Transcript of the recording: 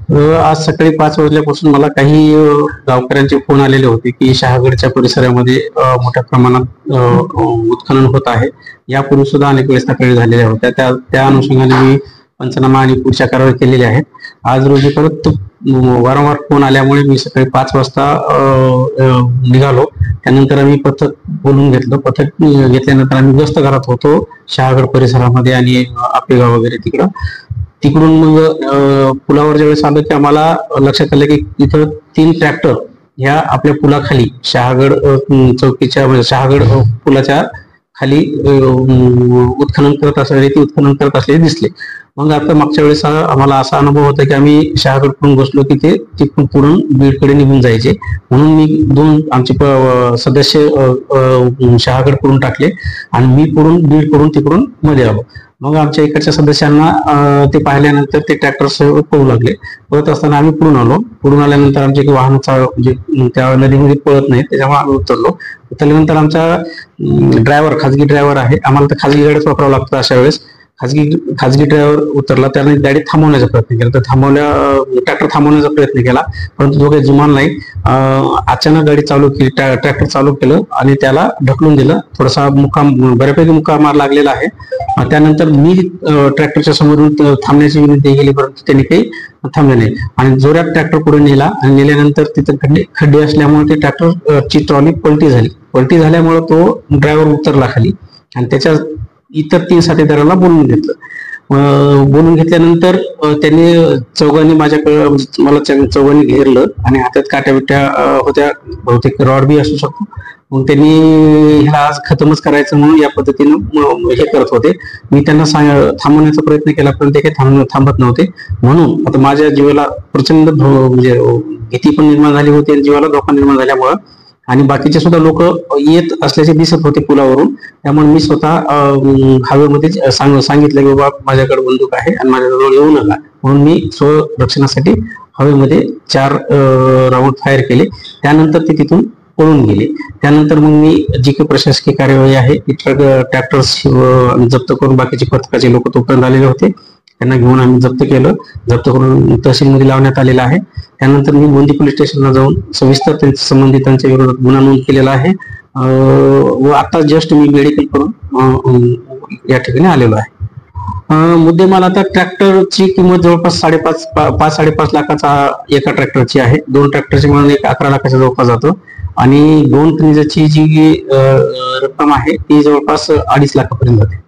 आज सकाळी 5 वाजल्यापासून मला काही गावकऱ्यांचे फोन आलेले होते की शहागडच्या परिसरामध्ये मोठ्या प्रमाणात उत्खनन होत आहे. यापूर्वी सुद्धा अनेक वेळेस तक्रारी झालेल्या होत्या. त्या अनुषंगाने मी पंचनामा आणि पुढच्या कारवाई केलेल्या आहेत. आज रोजी परत वारंवार फोन आल्यामुळे मी सकाळी 5 वाजता निघालो. त्यानंतर आम्ही पथक बोलून घेतलं. पथक घेतल्यानंतर आम्ही गस्त करत होतो शहागड परिसरामध्ये आणि आपेगाव वगैरे तिकडून मग पुलावर ज्यावेळेस आलो की आम्हाला लक्षात आलं की इथं 3 ट्रॅक्टर ह्या आपल्या पुलाखाली शहागड चौकीच्या म्हणजे शहागड पुलाच्या खाली उत्खनन करत असलेले दिसले. मग आता मागच्या वेळेस आम्हाला असा अनुभव होता की आम्ही शहागडकडून बसलो की ते तिकडून पुढून बीडकडे निघून जायचे. म्हणून मी 2 आमचे सदस्य शहागडकडून टाकले आणि मी बीडकडून तिकडून मध्ये आलो. मग आमच्या इकडच्या सदस्यांना ते पाहिल्यानंतर ते ट्रॅक्टर पळू लागले. पळत असताना आम्ही पुढून आल्यानंतर आमचे काही वाहन म्हणजे त्या नदीमध्ये पळत नाही, त्याच्यामुळे आम्ही उतरल्यानंतर आमचा खाजगी ड्रायव्हर आहे, आम्हाला तर खाजगी गाडीच वापरावं लागतं. अशा वेळेस खाजगी ड्रायव्हर उतरला, त्याने गाडी थांबवण्याचा प्रयत्न केला. तर ट्रॅक्टर थांबवण्याचा प्रयत्न केला, परंतु जो काही जुमान नाही. अचानक गाडी चालू केली, ट्रॅक्टर चालू केलं आणि त्याला ढकलून दिलं. थोडासा बऱ्यापैकी मुक्कामार लागलेला आहे. त्यानंतर मी ट्रॅक्टरच्या समोरून थांबण्याची विनंती केली, परंतु त्यांनी काही थांबले नाही आणि जोरात ट्रॅक्टर पुढे नेला आणि नेल्यानंतर तिथं खड्डे असल्यामुळे ते ट्रॅक्टरची ट्रॉली पलटी झाल्यामुळे तो ड्रायव्हर उतरला खाली आणि त्याच्या इतर 3 साथीदारांना बोलून घेतल्यानंतर त्यांनी चौघांनी मला चौघांनी घेरलं आणि हातात काट्या बिट्या होत्या, बहुतेक रॉड बी असू शकतो. मग त्यांनी ह्याला आज खतमच करायचं म्हणून या पद्धतीनं हे करत होते. मी त्यांना थांबवण्याचा प्रयत्न केला, पण ते काही थांबत नव्हते. म्हणून आता माझ्या जीवाला प्रचंड म्हणजे भीती पण निर्माण झाली होती आणि जीवाला धोका निर्माण झाल्यामुळं आणि बाकीचे सुद्धा लोक येत असल्याचे दिसत होते पुलावरून. त्यामुळे मी स्वतः हवेमध्ये सांगितलं की बाबा माझ्याकडे बंदूक आहे आणि माझ्याजवळ येऊ नका, म्हणून मी स्वरक्षणासाठी हवेमध्ये 4 राऊंड फायर केले. त्यानंतर ते तिथून पळून गेले. त्यानंतर मग मी जी काही प्रशासकीय कार्यवाही आहे, ट्रॅक्टर्स जप्त करून बाकीचे पथकाचे लोक तोपर्यंत आलेले होते, त्यांना घेऊन आम्ही जप्त करून तहसीलमध्ये लावण्यात आलेला आहे. त्यानंतर मी गोंदी पोलीस स्टेशनला जाऊन सविस्तर संबंधितांच्या विरोधात गुन्हा नोंद केलेला आहे व आता जस्ट मी मेडिकल करून या ठिकाणी आलेलो आहे. मुद्देमाल आता ट्रॅक्टरची किंमत जवळपास 5.5 लाखाचा एका ट्रॅक्टरची आहे. 2 ट्रॅक्टरची म्हणून 11 लाखाच्या जवळपास जातो आणि 2 खनिजाची जी रक्कम आहे ती जवळपास 2.5 लाखापर्यंत जाते.